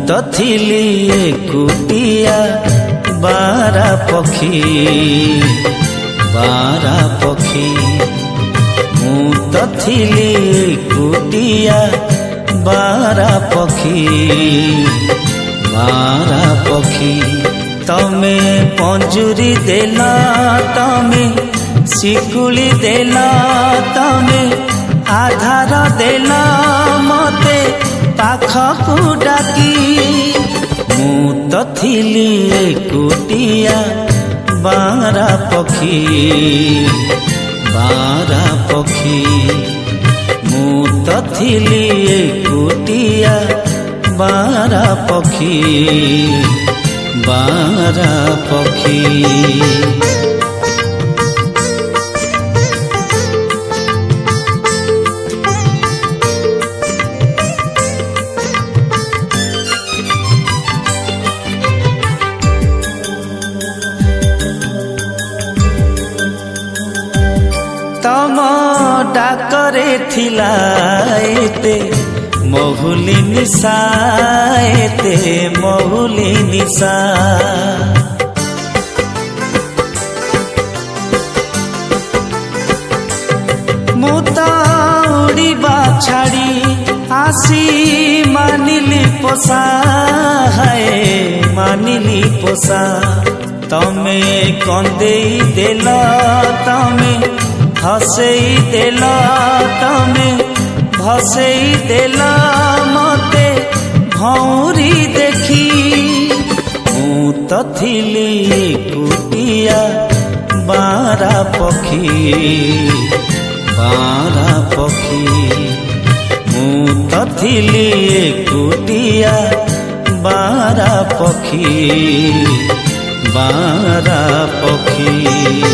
तो थिली एकुटिया बारा पक्षी बारा पक्षी मु तो थिली एकुटिया बारा पक्षी बारा पक्षी तमे पंजुरी देला तमे शिकुली देला तमे आधार देला मते पाखकु डाकी मु तो थिली एकुटिया बारा पक्षी बारा पक्षी मु तो थिली एकुटिया बारा पक्षी बारा पक्षी तम डाकरे थिला एते महुली निशा एते महुली निशा मुता उड़ीबा छाड़ी आसी मानिली पोसा है मानिली पोसा तमे कंदेई देला तमे हसेई देला तमे भसेई देला मते भौरी देखी मु तो थिली एकुटिया बारा पक्षी बारा पक्षी मु तो थिली एकुटिया बारा पक्षी बारा पक्षी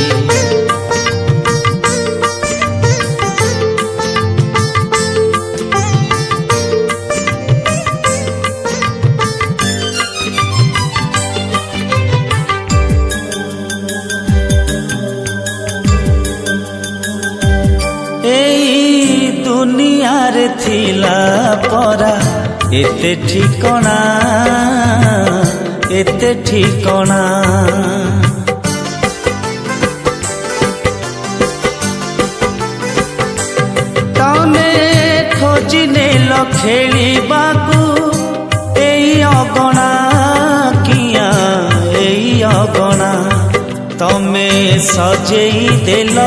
दुनिया रे थिला परा एते ठिकणा एते ठिकणा तमे खोजिने खेलिबाकू एई अगणा किया एई अगणा तमे सजेई देल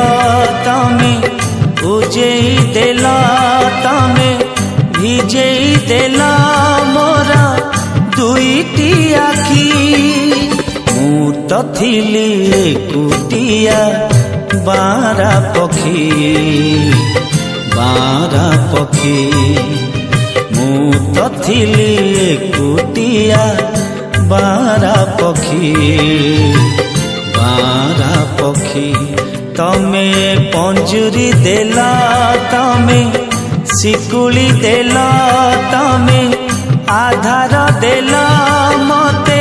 तमे उजेई देला तमे भिजेई देला मोरा दुईटी आखी मु तो थिली एकुटिया बारा पक्षी बारा पक्षी मु तो थिली एकुटिया बारा पक्षी बारा पक्षी तमे पंजुरी देला तमे शिकुली देला तमे आधार देला मते